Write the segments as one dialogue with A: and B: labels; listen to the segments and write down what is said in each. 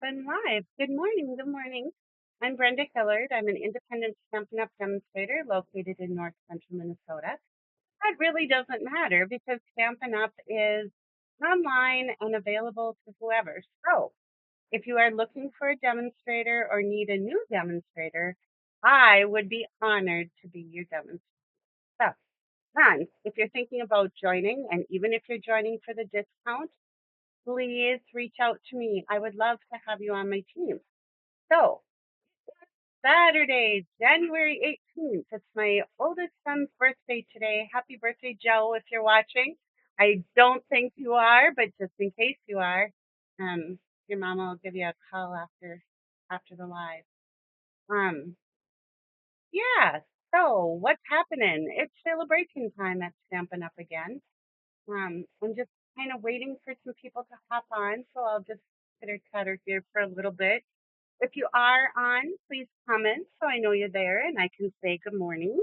A: been live. Good morning. Good morning. I'm Brenda Hillard. I'm an independent Stampin' Up! Demonstrator located in North Central Minnesota. That really doesn't matter because Stampin' Up! Is online and available to whoever. So if you are looking for a demonstrator or need a new demonstrator, I would be honored to be your demonstrator. So, then, if you're thinking about joining, and even if you're joining for the discount, please reach out to me. I would love to have you on my team. So, Saturday, January 18th. It's my oldest son's birthday today. Happy birthday, Joe, if you're watching. I don't think you are, but just in case you are, your mama will give you a call after the live. Um, yeah. So what's happening? It's celebration time at Stampin' Up! Again. I'm just kind of waiting for some people to hop on, so I'll just pitter chatter here for a little bit. If you are on, please comment so I know you're there and I can say good morning.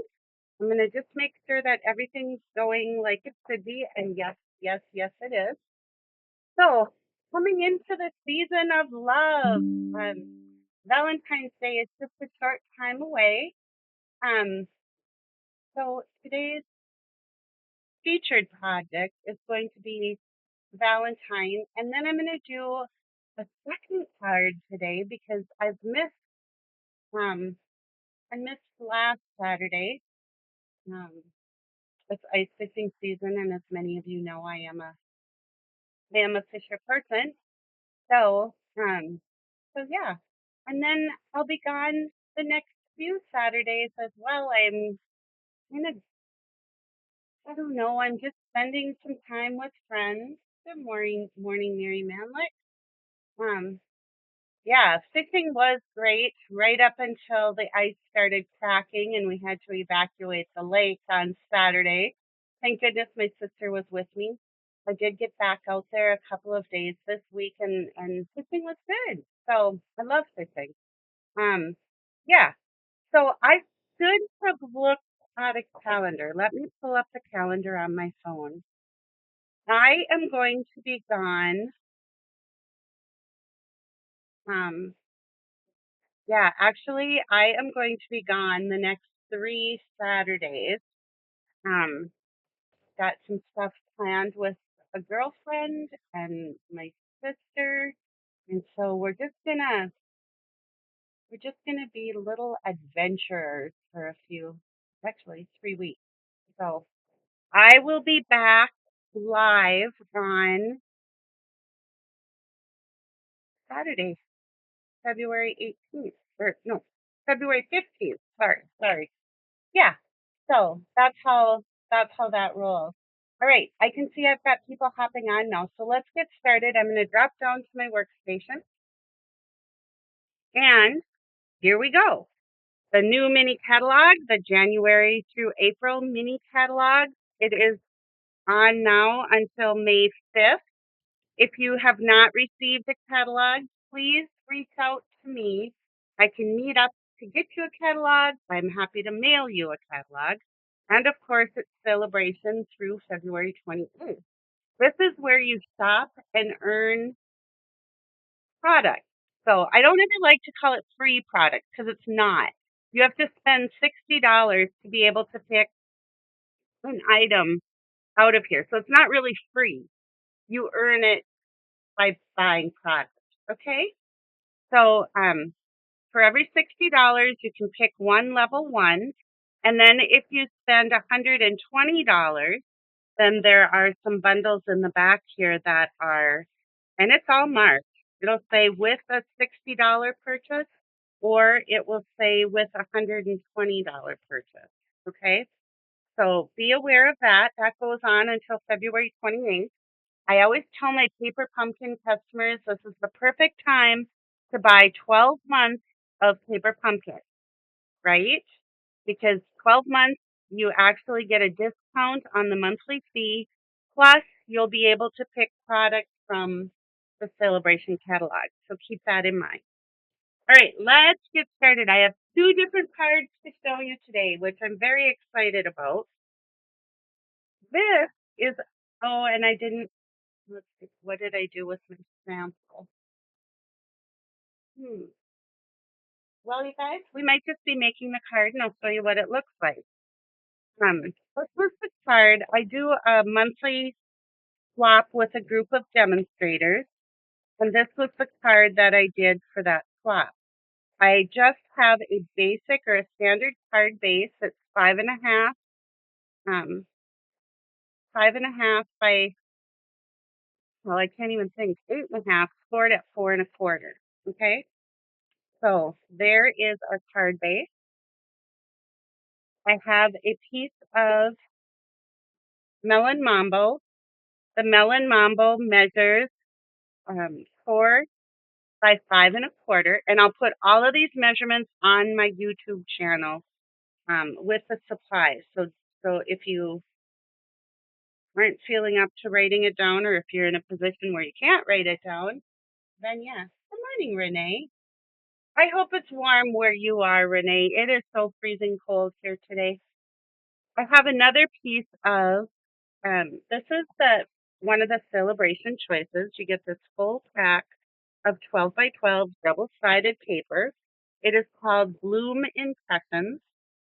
A: I'm going to just make sure that everything's going like it should be. And yes, yes, yes, it is. So, coming into the season of love, Valentine's Day is just a short time away. So today's featured project is going to be Valentine, and then I'm going to do a second card today because um I missed last Saturday. It's ice fishing season, and as many of you know, I am a fisher person. So so yeah, and then I'll be gone the next few Saturdays as well. I'm kind of I don't know. I'm just spending some time with friends. Good morning, Mary Manlick. Um, Yeah, fishing was great right up until the ice started cracking and we had to evacuate the lake on Saturday. Thank goodness my sister was with me. I did get back out there a couple of days this week and fishing was good. So I love fishing. Um, yeah. So I should have looked at a calendar. Let me pull up the calendar on my phone. I am going to be gone. Um, Yeah, actually, I am going to be gone the next 3 Saturdays. Um, got some stuff planned with a girlfriend and my sister, and so we're just gonna be little adventurers for actually 3 weeks. So I will be back live on Saturday, February 18th, or no, February 15th. Sorry. Yeah. So that's how that rolls. All right, I can see I've got people hopping on now. So let's get started. I'm going to drop down to my workstation. And here we go. The new mini catalog, the January through April mini catalog. It is on now until May 5th. If you have not received a catalog, please reach out to me. I can meet up to get you a catalog. I'm happy to mail you a catalog. And of course, it's celebration through February 28th. This is where you shop and earn product. So I don't ever like to call it free product because it's not. You have to spend $60 to be able to pick an item out of here. So it's not really free. You earn it by buying product. Okay? So for every $60, you can pick one level one. And then if you spend $120, then there are some bundles in the back here that are, and it's all marked. It'll say with a $60 purchase, or it will say with a $120 purchase. Okay? So be aware of that. That goes on until February 28th. I always tell my paper pumpkin customers this is the perfect time to buy 12 months of paper pumpkin, right? Because 12 months, you actually get a discount on the monthly fee. Plus, you'll be able to pick products from the celebration catalog. So keep that in mind. All right, let's get started. I have two different cards to show you today, which I'm very excited about. This is, oh, and I didn't, let's see, what did I do with my sample? Well, you guys, we might just be making the card, and I'll show you what it looks like. This was the card. I do a monthly swap with a group of demonstrators, and this was the card that I did for that swap. I just have a basic or a standard card base that's 5.5, 5.5 by, well, I can't even think, 8.5, scored at 4.25. Okay, so there is our card base. I have a piece of Melon Mambo. The Melon Mambo measures 4 by 5.25, and I'll put all of these measurements on my YouTube channel with the supplies. So if you aren't feeling up to writing it down, or if you're in a position where you can't write it down, then yeah. Good morning, Renee. I hope it's warm where you are, Renee. It is so freezing cold here today. I have another piece of, this is one of the celebration choices. You get this full pack of 12 by 12 double-sided paper. It is called Bloom Impressions.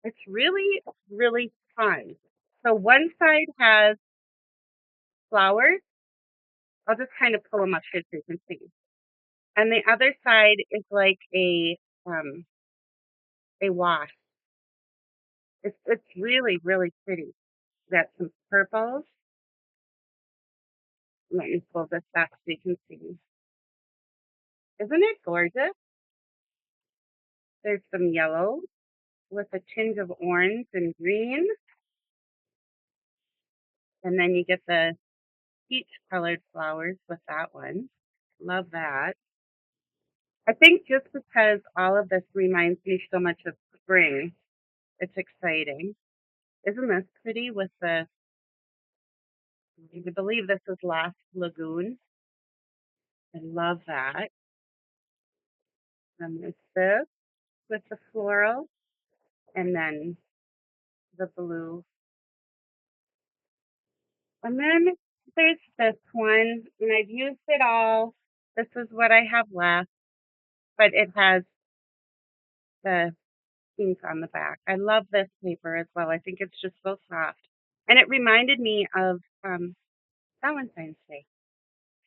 A: It's really, really fun. So one side has flowers. I'll just kind of pull them up here so you can see. And the other side is like a wash. It's really, really pretty. Got some purples. Let me pull this back so you can see. Isn't it gorgeous? There's some yellow with a tinge of orange and green. And then you get the peach colored flowers with that one. Love that. I think just because all of this reminds me so much of spring, it's exciting. Isn't this pretty with I believe this is Last Lagoon. I love that. And there's this with the floral and then the blue. And then there's this one, and I've used it all. This is what I have left, but it has the pink on the back. I love this paper as well. I think it's just so soft. And it reminded me of Valentine's Day.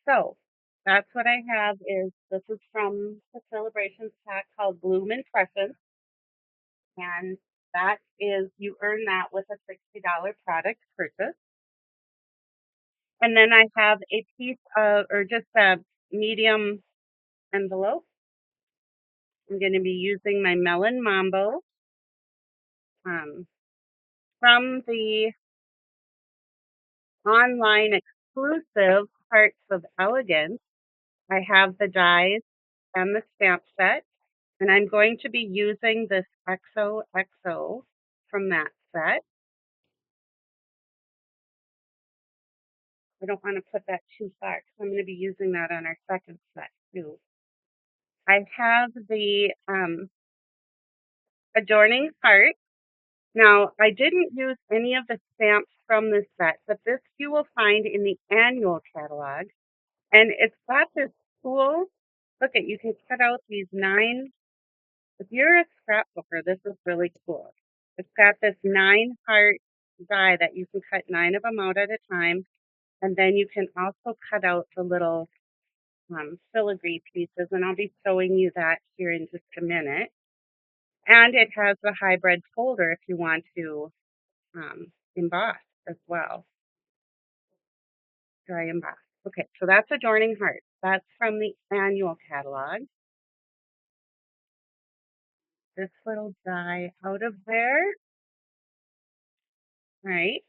A: So that's what I have this is from the celebrations pack called Bloom Impressions. And that is, you earn that with a $60 product purchase. And then I have a piece of, or just a medium envelope. I'm going to be using my Melon Mambo from the online exclusive Parts of Elegance. I have the dies and the stamp set, and I'm going to be using this XOXO from that set. I don't want to put that too far because I'm going to be using that on our second set too. I have the adorning heart. Now, I didn't use any of the stamps from this set, but this you will find in the annual catalog. And it's got this cool, look at, you can cut out these 9. If you're a scrapbooker, this is really cool. It's got this 9 heart die that you can cut 9 of them out at a time. And then you can also cut out the little filigree pieces, and I'll be showing you that here in just a minute. And it has the hybrid folder if you want to emboss as well. Dry emboss. Okay, so that's Adorning Heart. That's from the annual catalog. This little die out of there. Right.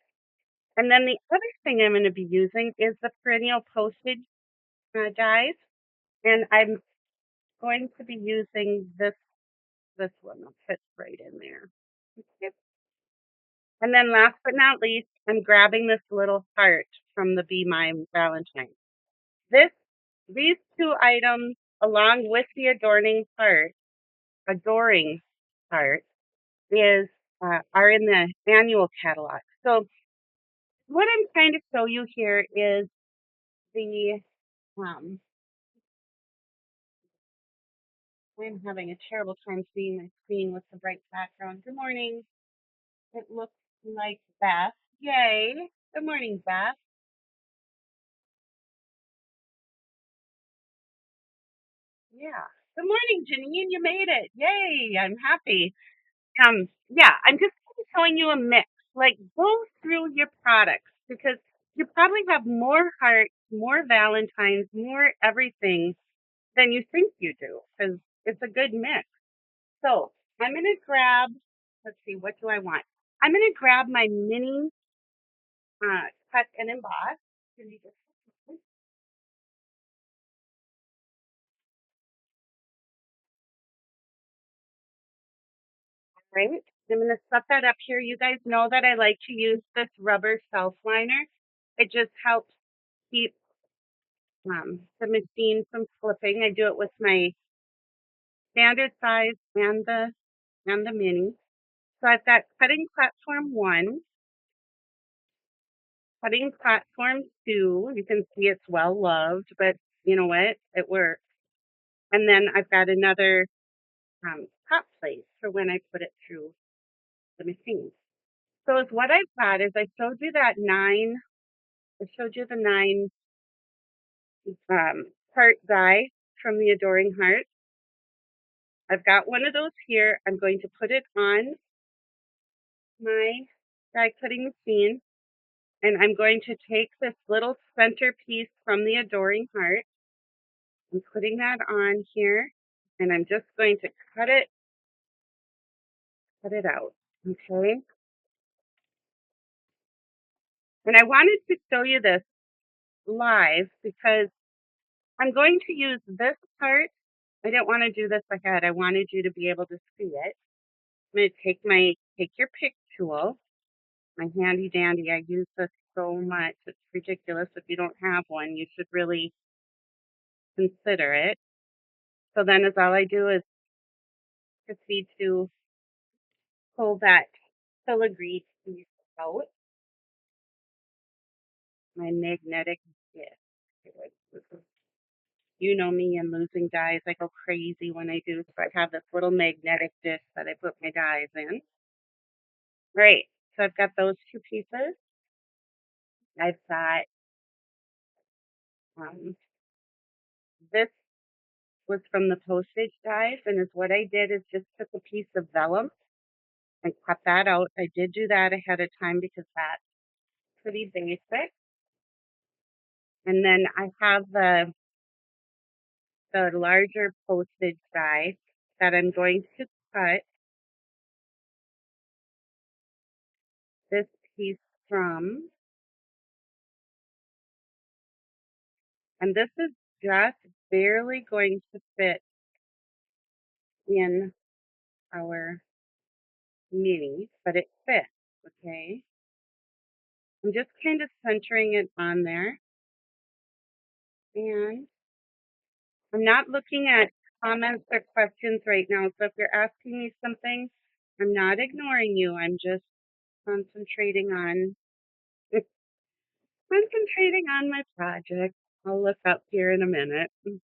A: And then the other thing I'm going to be using is the perennial postage dies. And I'm going to be using this one. I'll fit right in there. And then last but not least, I'm grabbing this little heart from the Be My Valentine. These 2 items, along with the adoring heart, is are in the annual catalog. So what I'm trying to show you here is the I'm having a terrible time seeing my screen with the bright background. Good morning. It looks like Beth. Yay. Good morning, Beth. Yeah. Good morning, Janine. You made it. Yay. I'm happy. Yeah, I'm just showing you a mix. Like, go through your products because you probably have more hearts, more Valentines, more everything than you think you do because it's a good mix. So I'm going to grab, let's see, what do I want? I'm going to grab my mini cut and emboss. Can you just- Right? I'm going to set that up here. You guys know that I like to use this rubber self liner. It just helps keep the machine from slipping. I do it with my standard size and the mini. So I've got cutting platform 1, cutting platform 2. You can see it's well loved, but you know what? It works. And then I've got another top plate for when I put it through the machine. So is what I've got is I showed you that 9. I showed you the 9 heart die from the Adoring Heart. I've got one of those here. I'm going to put it on my die cutting machine, and I'm going to take this little centerpiece from the Adoring Heart. I'm putting that on here, and I'm just going to cut it out. Okay. And I wanted to show you this live because I'm going to use this part. I didn't want to do this ahead. I wanted you to be able to see it. I'm going to take your pick tool, my handy dandy. I use this so much. It's ridiculous. If you don't have one, you should really consider it. So then is all I do is proceed to pull that filigree piece out, my magnetic disc. You know me and losing dies. I go crazy when I do. So I have this little magnetic disc that I put my dies in. Right. So I've got those 2 pieces. I've got this was from the postage dies, and is what I did is just took a piece of vellum and cut that out. I did do that ahead of time because that's pretty basic. And then I have the larger postage die that I'm going to cut this piece from. And this is just barely going to fit in our mini, but it fits, okay? I'm just kind of centering it on there. And I'm not looking at comments or questions right now. So if you're asking me something, I'm not ignoring you. I'm just concentrating on concentrating on my project. I'll look up here in a minute. All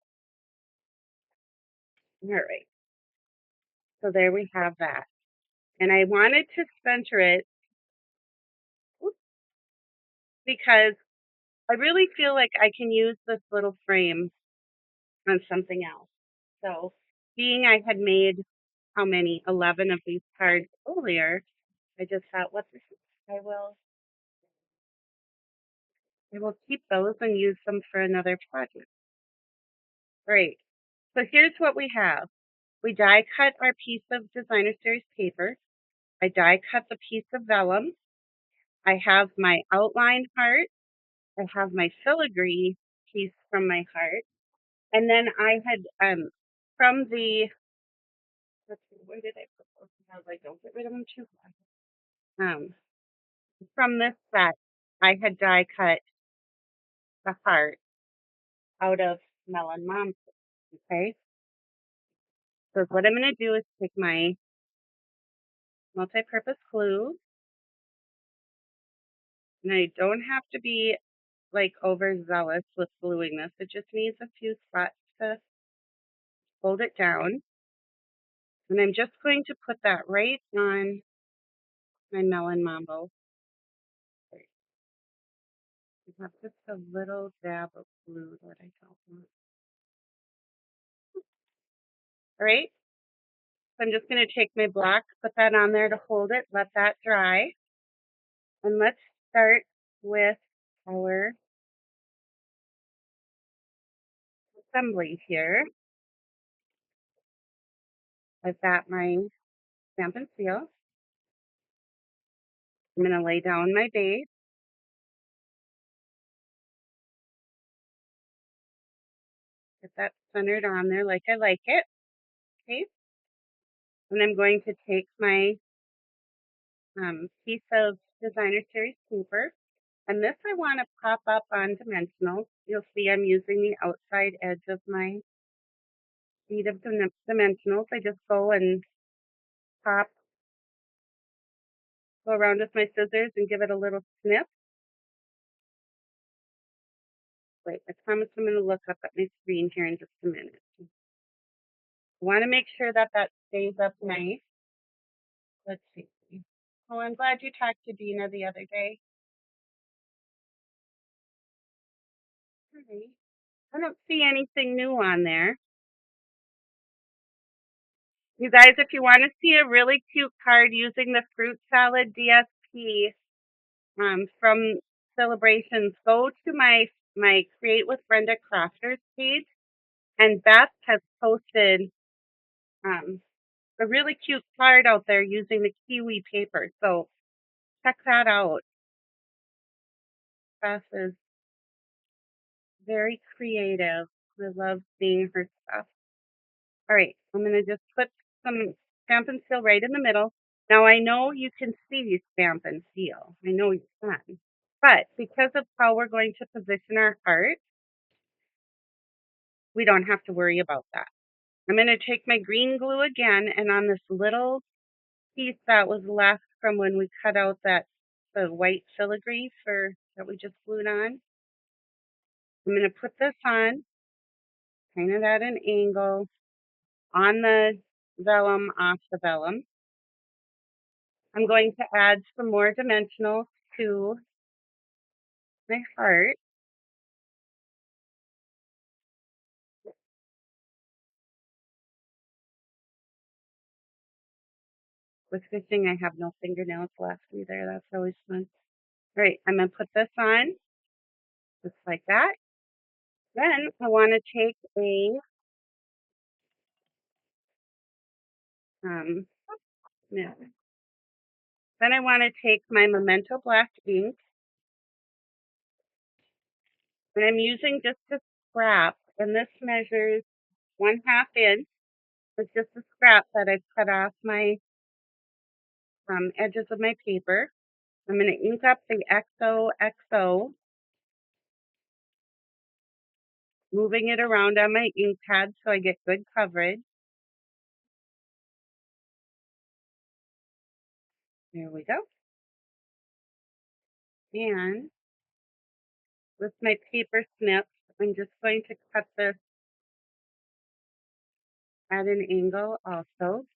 A: right. So there we have that. And I wanted to center it because I really feel like I can use this little frame on something else. So being I had made how many? 11 of these cards earlier, I just thought, what this is, I will keep those and use them for another project. Great. So here's what we have. We die cut our piece of designer series paper. I die cut the piece of vellum. I have my outline heart. I have my filigree piece from my heart. And then I had from the let's see, where did I put those? I was like, don't get rid of them too fast. From this set, I had die cut the heart out of Melon Mambo. Okay, so what I'm going to do is take my multi-purpose glue, and I don't have to be like overzealous with gluing this. It just needs a few spots to hold it down. And I'm just going to put that right on my Melon Mambo. I have just a little dab of glue that I don't want. All right. So I'm just going to take my block, put that on there to hold it, let that dry. And let's start with our assembly here. I've got my stamp and seal. I'm going to lay down my base. Get that centered on there like I like it. Okay. And I'm going to take my piece of designer series paper. And this I want to pop up on dimensionals. You'll see I'm using the outside edge of my sheet of dimensionals. I just go and pop, go around with my scissors and give it a little snip. Wait, I promise I'm going to look up at my screen here in just a minute. I want to make sure that that stays up nice. Let's see. Oh, I'm glad you talked to Dina the other day. Hi. I don't see anything new on there. You guys, if you want to see a really cute card using the Fruit Salad DSP from Celebrations, go to my Create with Brenda Crafters page, and Beth has posted a really cute card out there using the kiwi paper. So check that out. Beth is very creative. I love seeing her stuff. All right, I'm going to just put some stamp and seal right in the middle. Now, I know you can see stamp and seal. I know you can. But because of how we're going to position our heart, we don't have to worry about that. I'm going to take my green glue again, and on this little piece that was left from when we cut out the white filigree that we just glued on, I'm going to put this on, kind of at an angle, on the vellum, off the vellum. I'm going to add some more dimensionals to my heart. With fishing, I have no fingernails left either. That's always fun. All right, I'm going to put this on just like that. Then I want to take a yeah. Then I want to take my Memento black ink, and I'm using just a scrap, and this measures 1/2 inch. It's just a scrap that I've cut off my edges of my paper. I'm going to ink up the XOXO, moving it around on my ink pad so I get good coverage. There we go. And with my paper snips, I'm just going to cut this at an angle also.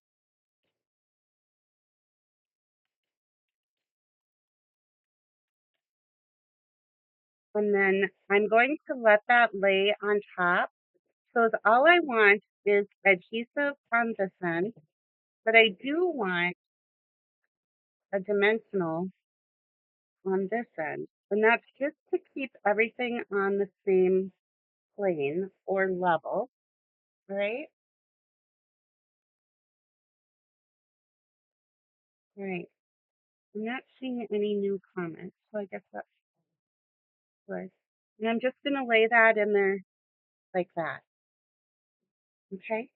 A: And then I'm going to let that lay on top. So all I want is adhesive on this end, but I do want a dimensional on this end. And that's just to keep everything on the same plane or level, right? All right. I'm not seeing any new comments, so I guess that's good. And I'm just going to lay that in there like that. Okay.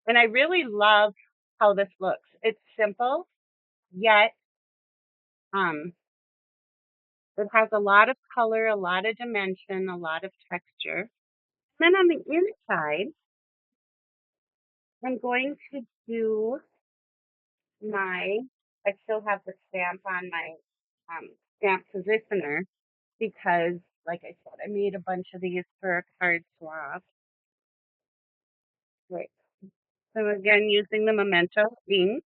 A: And I really love how this looks. It's simple, yet it has a lot of color, a lot of dimension, a lot of texture. Then on the inside, I'm going to do I still have the stamp on my stamp positioner because, like I said, I made a bunch of these for a card swap. Right. So again, using the Memento ink,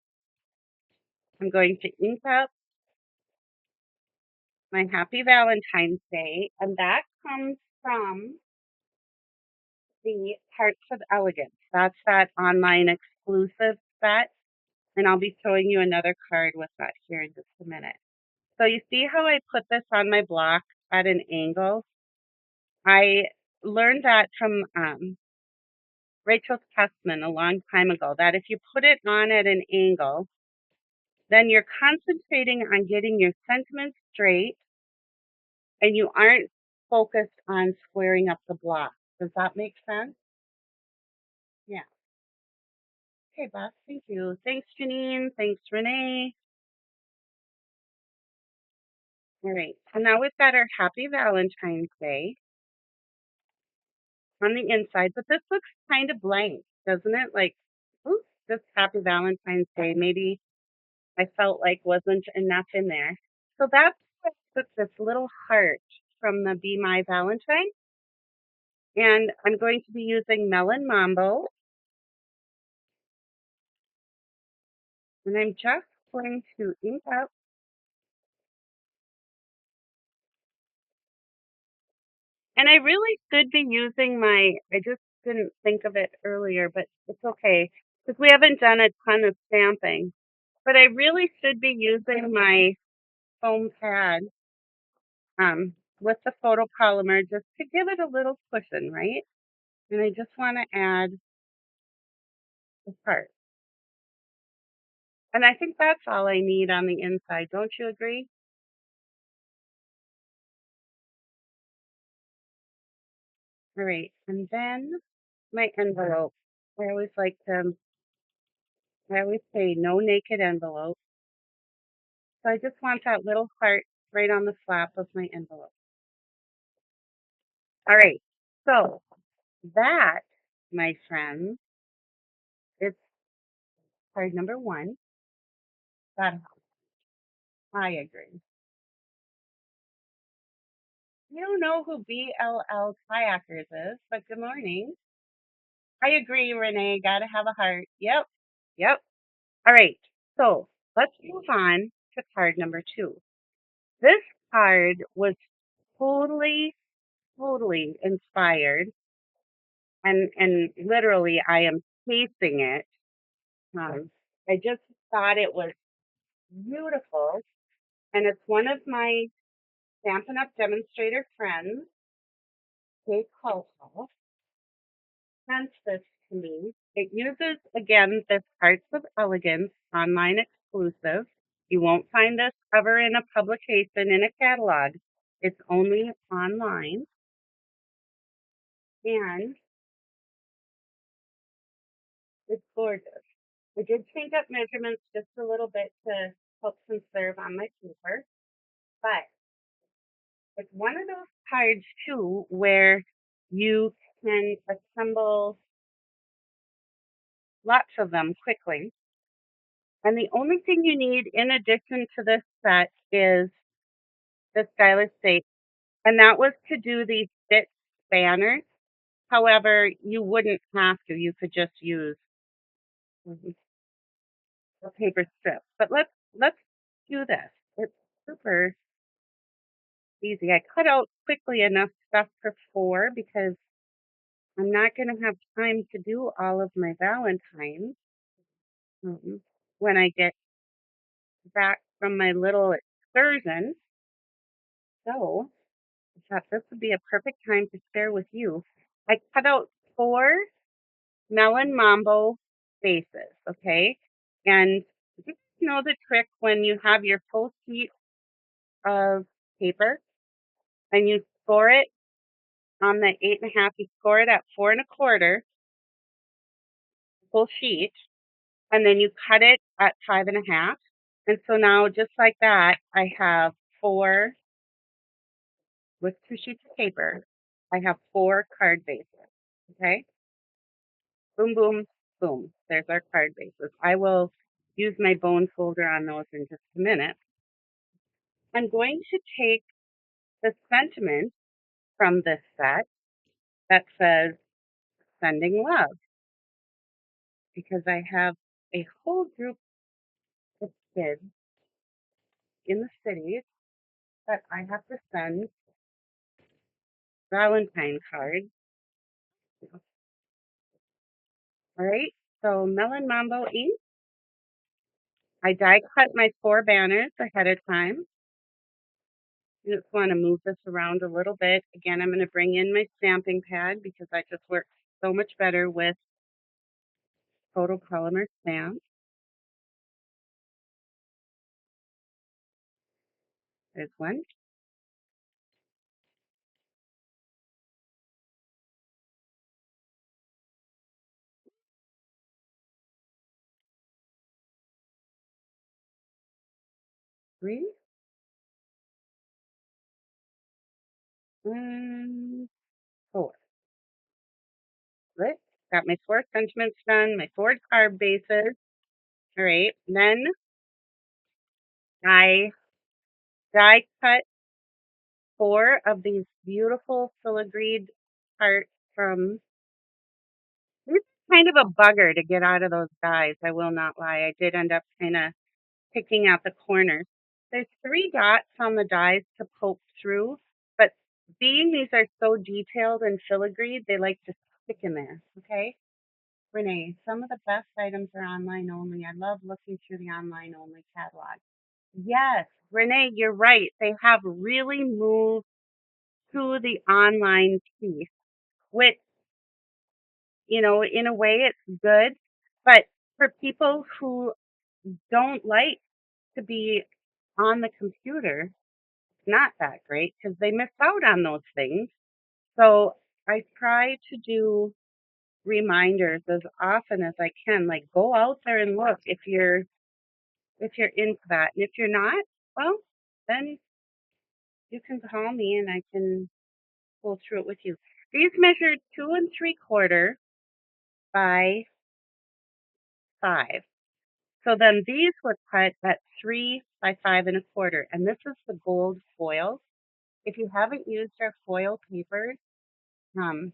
A: I'm going to ink up my Happy Valentine's Day, and that comes from the Hearts of Elegance. That's that online exclusive set, and I'll be showing you another card with that here in just a minute. So you see how I put this on my block at an angle? I learned that from Rachel Tessman a long time ago, that if you put it on at an angle, then you're concentrating on getting your sentiments straight and you aren't focused on squaring up the block. Does that make sense? Yeah. Okay, Beth, thank you. Thanks, Janine. Thanks, Renee. All right, so now we've got our Happy Valentine's Day on the inside, but this looks kind of blank, doesn't it? Like, oops, just Happy Valentine's Day. Maybe I felt like wasn't enough in there. So that's what I took this little heart from the Be My Valentine. And I'm going to be using Melon Mambo. And I'm just going to ink up. And I really should be using I just didn't think of it earlier, but it's okay because we haven't done a ton of stamping. But I really should be using my foam pad with the photopolymer just to give it a little cushion, right? And I just want to add the part. And I think that's all I need on the inside. Don't you agree? All right. And then my envelope. I always like to, I always say no naked envelope. So I just want that little heart right on the flap of my envelope. All right. So that, my friends, is card number one. That I agree. You don't know who BLL Kayakers is, but good morning. I agree, Renee. Gotta have a heart. Yep. Yep. All right. So let's move on to card number two. This card was totally, totally inspired, and literally, I am pasting it. I just thought it was beautiful, and it's one of my Stampin' Up! Demonstrator friends, Kate Colton, sent this to me. It uses, again, this Hearts of Elegance online exclusive. You won't find this ever in a publication, in a catalog. It's only online. And it's gorgeous. I did change up measurements just a little bit to help conserve on my paper, but it's one of those cards too where you can assemble lots of them quickly. And the only thing you need in addition to this set is the stylish tape. And that was to do these stitch banners. However, you wouldn't have to. You could just use the paper strip. But let's do this. It's super easy. I cut out quickly enough stuff for 4 because I'm not going to have time to do all of my Valentines when I get back from my little excursion. So I thought this would be a perfect time to share with you. I cut out 4 Melon Mambo bases, okay? And you know the trick when you have your full sheet of paper and you score it on the 8.5, you score it at 4 1/4, full sheet, and then you cut it at 5.5. And so now, just like that, I have 4 with 2 sheets of paper. I have 4 card bases, okay? Boom, boom, boom. There's our card bases. I will use my bone folder on those in just a minute. I'm going to take the sentiment from this set that says, sending love. because I have a whole group of kids in the city that I have to send Valentine cards. All right, so Melon Mambo ink. I die cut my 4 banners ahead of time. You just want to move this around a little bit. Again, I'm going to bring in my stamping pad because I just work so much better with photopolymer stamps. There's one. Three. And 4. Right. Got my 4 sentiments done, my 4 card bases. All right. Then I die cut 4 of these beautiful filigreed parts from. It's kind of a bugger to get out of those dies. I will not lie. I did end up kind of picking out the corners. There's 3 dots on the dies to poke through, but being these are so detailed and filigreed, they like to stick in there. Okay. Renee, some of the best items are online only. I love looking through the online only catalog. Yes, Renee, you're right. They have really moved to the online piece, which, in a way it's good. But for people who don't like to be on the computer, it's not that great because they miss out on those things. So I try to do reminders as often as I can. Like, go out there and look if you're into that. And if you're not, well, then you can call me and I can go through it with you. These measured 2 3/4 by 5. So then these were cut at 3 by 5 1/4. And this is the gold foil. If you haven't used our foil papers, um,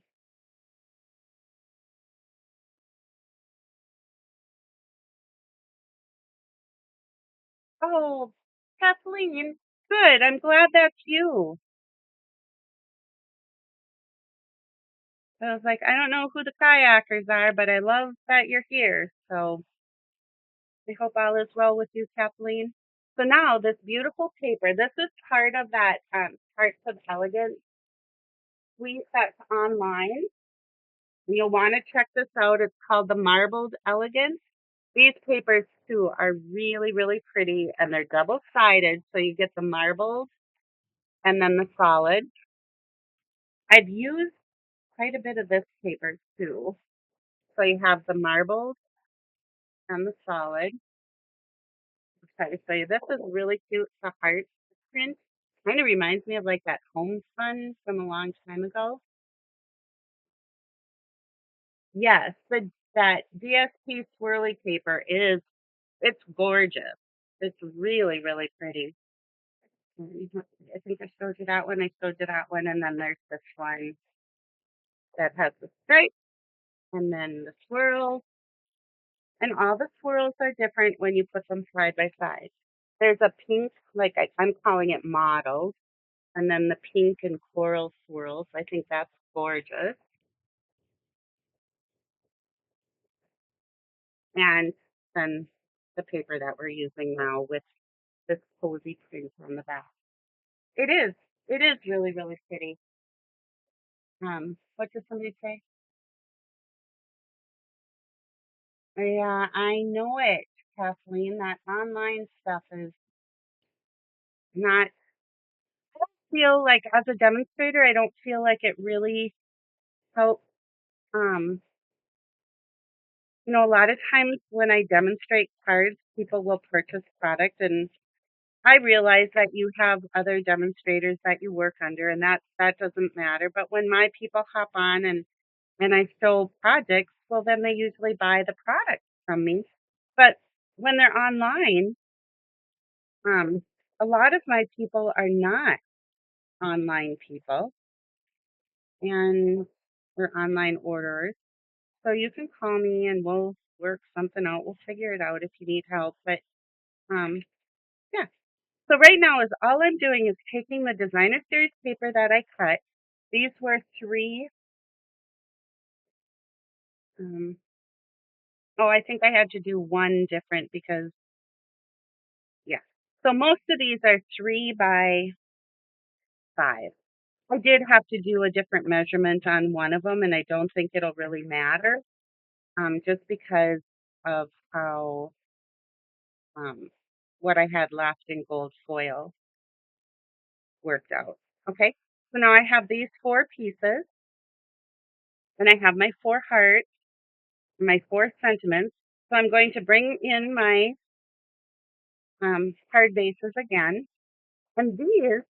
A: oh, Kathleen, good. I'm glad that's you. I was like, I don't know who the kayakers are, but I love that you're here. So I hope all is well with you, Kathleen. So now this beautiful paper, this is part of that Parts of Elegance suite that's online. You'll want to check this out. It's called the Marbled Elegance. These papers too are really, really pretty and they're double-sided. So you get the marbled and then the solid. I've used quite a bit of this paper too. So you have the marbled and the solid. Try to show you. This is really cute. The heart print kind of reminds me of like that homespun from a long time ago. Yes, that DSP swirly paper it's gorgeous. It's really, really pretty. I think I showed you that one. I showed you that one, and then there's this one that has the stripe, and then the swirls, and all the swirls are different when you put them side by side. There's a pink, like I'm calling it mottled, and then the pink and coral swirls. I think that's gorgeous. And then the paper that we're using now with this cozy print on the back. It is. It is really, really pretty. What did somebody say? Yeah, I know it, Kathleen. That online stuff is not. I don't feel like as a demonstrator, I don't feel like it really helps. Um, a lot of times when I demonstrate cards, people will purchase product, and I realize that you have other demonstrators that you work under, and that doesn't matter. But when my people hop on and I show projects, well, then they usually buy the product from me. But when they're online, um, a lot of my people are not online people and we're online orders. So you can call me and we'll work something out. We'll figure it out if you need help. But yeah. So right now is all I'm doing is taking the designer series paper that I cut. These were 3. Oh, I think I had to do one different because yeah. So most of these are 3 by 5. I did have to do a different measurement on one of them, and I don't think it'll really matter, just because of how what I had left in gold foil worked out. Okay, so now I have these 4 pieces, and I have my 4 hearts, my 4 sentiments. So I'm going to bring in my card bases again, and these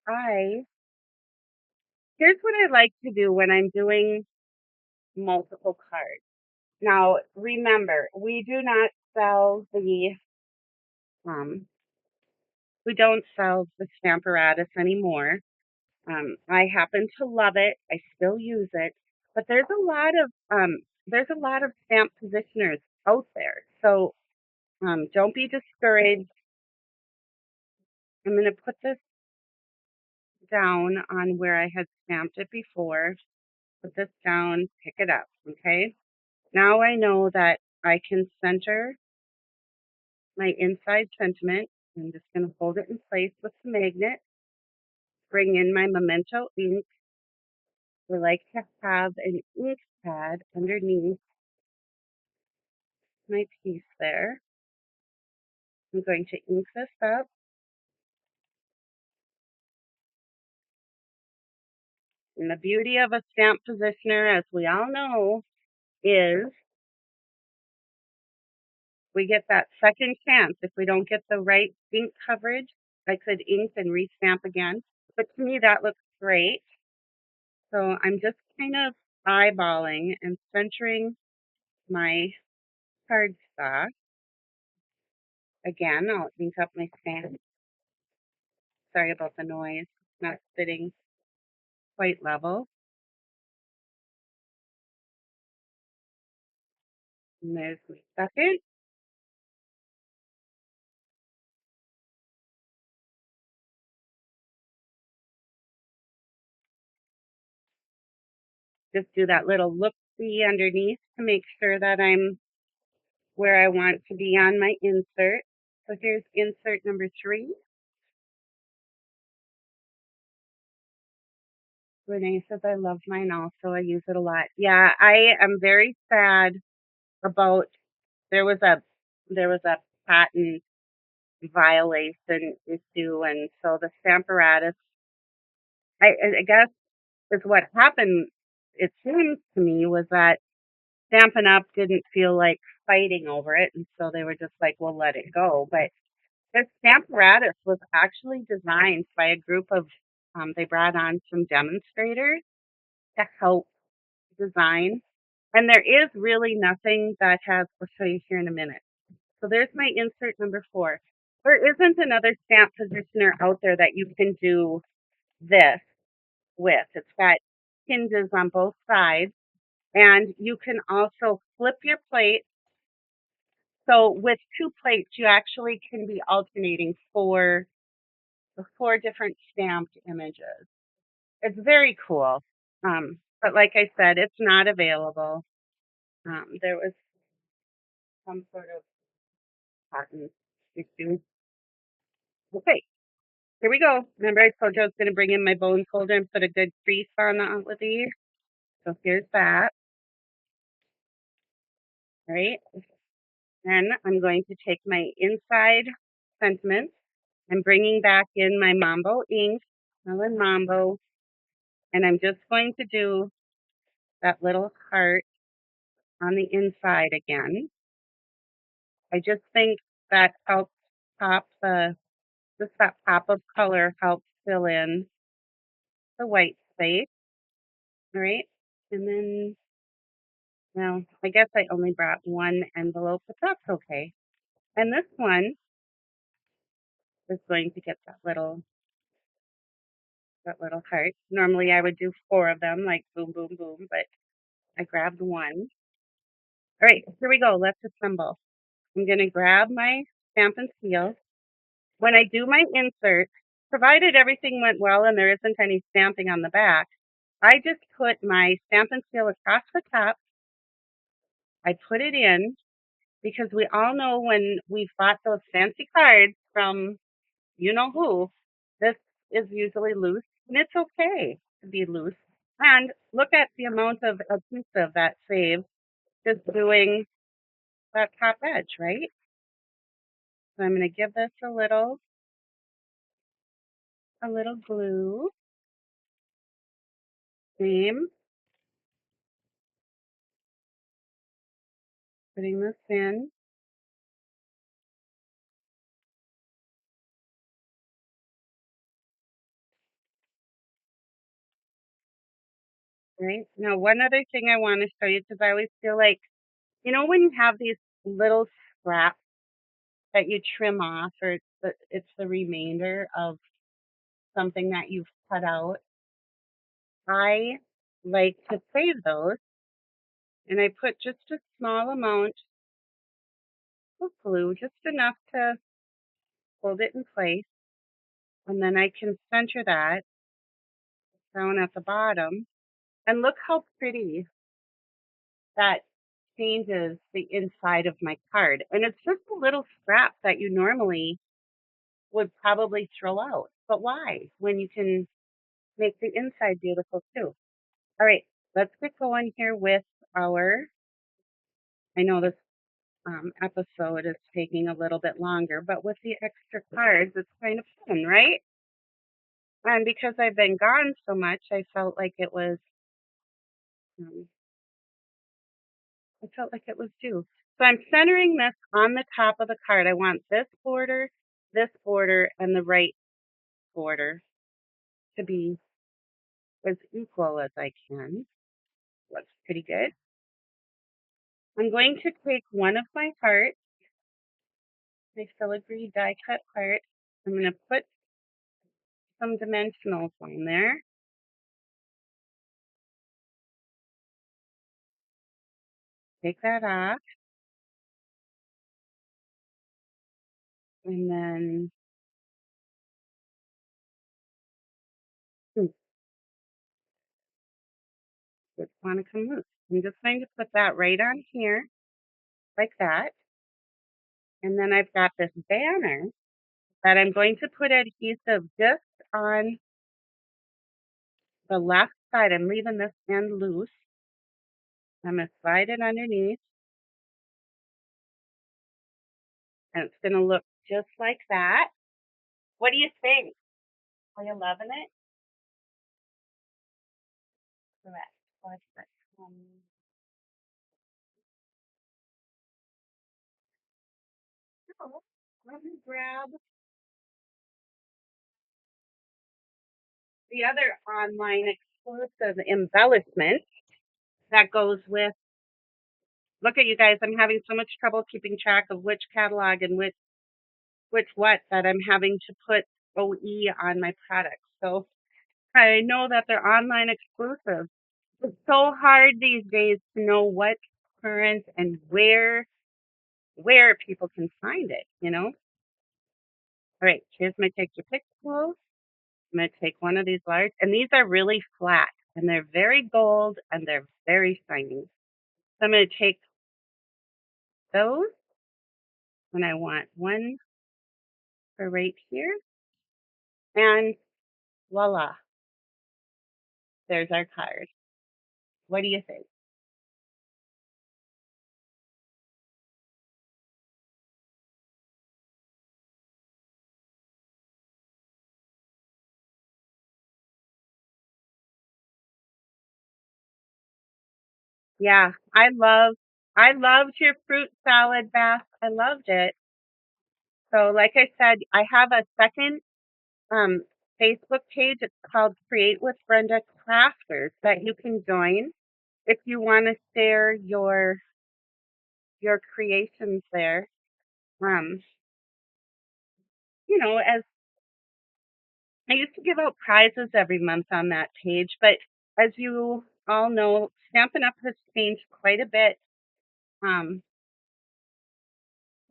A: I here's what I like to do when I'm doing multiple cards. Now, remember, um, we don't sell the Stamparatus anymore. I happen to love it. I still use it, but there's a lot of stamp positioners out there. So don't be discouraged. I'm going to put this down on where I had stamped it before. Put this down, pick it up. Okay. Now I know that I can center my inside sentiment. I'm just going to hold it in place with the magnet. Bring in my Memento ink. We like to have an ink pad underneath my piece there. I'm going to ink this up. And the beauty of a stamp positioner, as we all know, is we get that second chance. If we don't get the right ink coverage, I could ink and restamp again. But to me, that looks great. So I'm just kind of eyeballing and centering my cardstock. Again, I'll ink up my stamp. Sorry about the noise. It's not sitting quite level. And there's my second. Just do that little look-see underneath to make sure that I'm where I want to be on my insert. So here's insert number 3. Renee says I love mine also. I use it a lot. Yeah, I am very sad about there was a patent violation issue, and so the Stamparatus, I guess, is what happened. It seems to me was that Stampin' Up didn't feel like fighting over it, and so they were just like, "We'll let it go." But this Stamparatus was actually designed by a group of. They brought on some demonstrators to help design, and there is really nothing that has. I'll show you here in a minute. So there's my insert number 4. There isn't another stamp positioner out there that you can do this with. It's got hinges on both sides, and you can also flip your plate. So with 2 plates, you actually can be alternating the 4 different stamped images. It's very cool. But like I said, it's not available. There was some sort of patent issue. Okay, here we go. Remember I told you I was going to bring in my bone folder and put a good crease on with these? So here's that. All right. Then I'm going to take my inside sentiment. I'm bringing back in my Mambo ink, Melon Mambo, and I'm just going to do that little heart on the inside again. I just think that helps pop just that pop of color helps fill in the white space. All right. And then, well, I guess I only brought one envelope, but that's okay. And this one is going to get that little heart. Normally I would do 4 of them, like boom, boom, boom, but I grabbed one. All right, here we go. Let's assemble. I'm going to grab my stamp and seal. When I do my insert, provided everything went well and there isn't any stamping on the back, I just put my stamp and seal across the top. I put it in because we all know when we've bought those fancy cards from you know who, this is usually loose, and it's okay to be loose. And look at the amount of adhesive that saves just doing that top edge, right? So I'm going to give this a little glue. Same. Putting this in. Right. Now, one other thing I want to show you, because I always feel like, you know, when you have these little scraps that you trim off, or it's the remainder of something that you've cut out, I like to save those. And I put just a small amount of glue, just enough to hold it in place. And then I can center that down at the bottom. And look how pretty that changes the inside of my card. And it's just a little scrap that you normally would probably throw out. But why? When you can make the inside beautiful too. All right, let's get going here with our, I know this episode is taking a little bit longer, but with the extra cards, it's kind of fun, right? And because I've been gone so much, um, I felt like it was due. So I'm centering this on the top of the card. I want this border, and the right border to be as equal as I can. Looks pretty good. I'm going to take one of my hearts, my filigree die cut heart. I'm going to put some dimensionals on there. Take that off. And then just want to come loose. I'm just going to put that right on here, like that. And then I've got this banner that I'm going to put adhesive just on the left side. I'm leaving this end loose. I'm going to slide it underneath. And it's going to look just like that. What do you think? Are you loving it? Correct. So let me grab the other online exclusive embellishment that goes with. Look at you guys. I'm having so much trouble keeping track of which catalog and which what that I'm having to put OE on my products. So I know that they're online exclusive. It's so hard these days to know what's current and where people can find it, you know? All right, here's my take your pick tool. I'm going to take one of these large, and these are really flat, and they're very gold, and they're very shiny. So I'm going to take those, and I want one for right here, and voila, there's our card. What do you think? Yeah, I loved your fruit salad, Beth. I loved it. So, like I said, I have a second um, Facebook page. It's called Create with Brenda Crafters that you can join if you want to share your creations there. Um, as I used to give out prizes every month on that page, but as you all know, Stampin' Up has changed quite a bit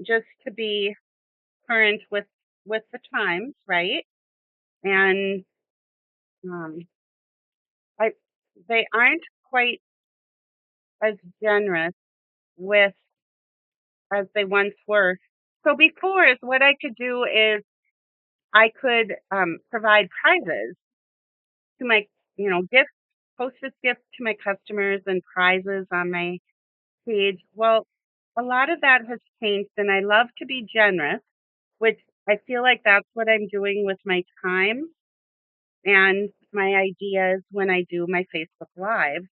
A: just to be current with the times, right? And um, I they aren't quite as generous with as they once were. So before, is what I could do is I could provide prizes to my, gifts, hostess gifts to my customers and prizes on my page. Well, a lot of that has changed, and I love to be generous, which I feel like that's what I'm doing with my time and my ideas when I do my Facebook Live.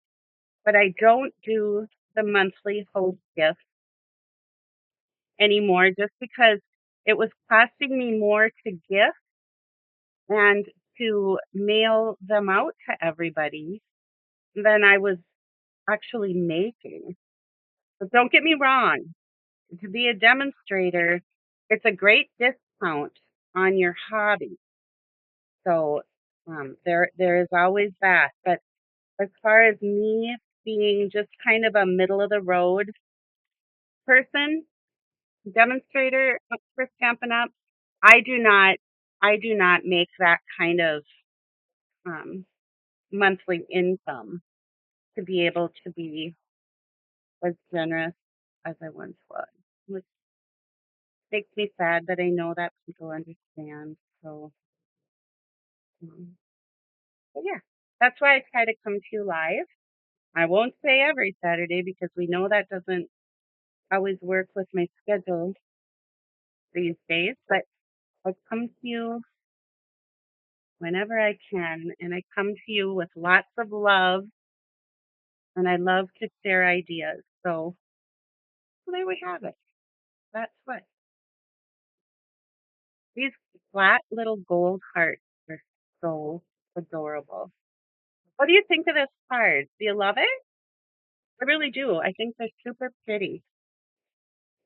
A: But I don't do the monthly host gifts anymore just because it was costing me more to gift and to mail them out to everybody than I was actually making. But don't get me wrong, to be a demonstrator, it's a great discount on your hobby. So there is always that. But as far as me being just kind of a middle of the road person, demonstrator for Stampin' Up, I do not make that kind of um, monthly income to be able to be as generous as I once was, which makes me sad, but I know that people understand. So, um, but yeah, that's why I try to come to you live. I won't say every Saturday because we know that doesn't always work with my schedule these days, but I come to you whenever I can, and I come to you with lots of love, and I love to share ideas. So there we have it. That's what these flat little gold hearts are so adorable. What do you think of this card? Do you love it? I really do. I think they're super pretty.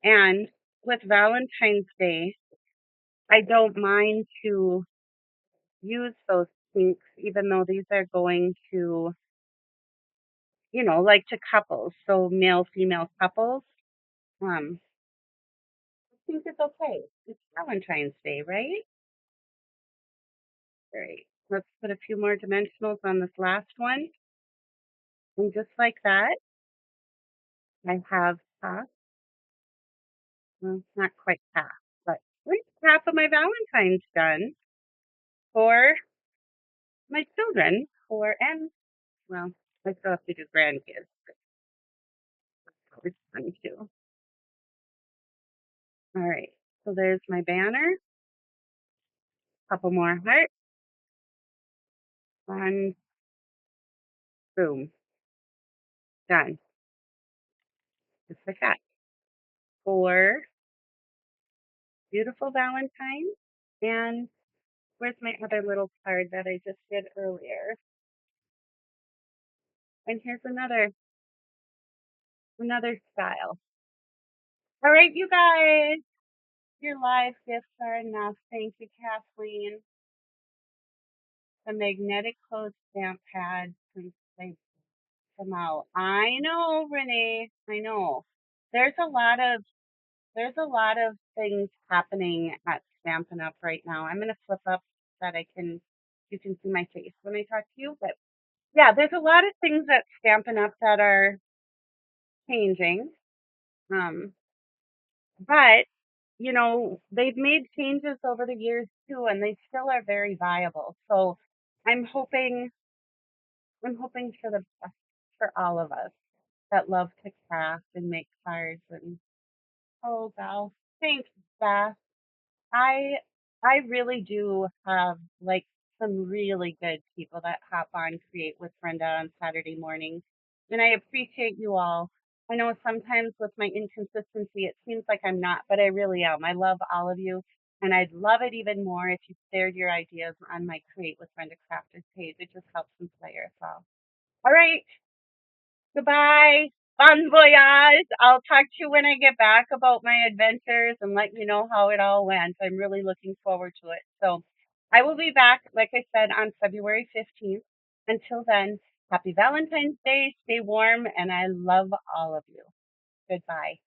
A: And with Valentine's Day, I don't mind to use those pinks, even though these are going to, like to couples, so male female couples. Um, I think it's okay. It's Valentine's Day, right? Great. Let's put a few more dimensionals on this last one. And just like that, I have half, well, not quite half, but half of my Valentine's done for my children, and, well, I still have to do grandkids. It's fun too. All right. So there's my banner. Couple more hearts. And boom. Done. Just like that. 4 beautiful Valentines. And where's my other little card that I just did earlier? And here's another style. All right, you guys. Your live gifts are enough. Thank you, Kathleen. The magnetic closed stamp pad since they come out. I know, Renee. I know. There's a lot of things happening at Stampin' Up right now. I'm gonna flip up that you can see my face when I talk to you. But yeah, there's a lot of things at Stampin' Up that are changing. Um, but they've made changes over the years too, and they still are very viable. So I'm hoping for the best for all of us that love to craft and make cards. And oh, gal, thanks, Beth. I I really do have like some really good people that hop on Create with Brenda on Saturday mornings, and I appreciate you all. I know sometimes with my inconsistency, it seems like I'm not, but I really am. I love all of you, and I'd love it even more if you shared your ideas on my Create with Brenda Crafters page. It just helps inspire us all. All right. Goodbye. Bon voyage. I'll talk to you when I get back about my adventures and let you know how it all went. I'm really looking forward to it. So I will be back, like I said, on February 15th. Until then, happy Valentine's Day. Stay warm, and I love all of you. Goodbye.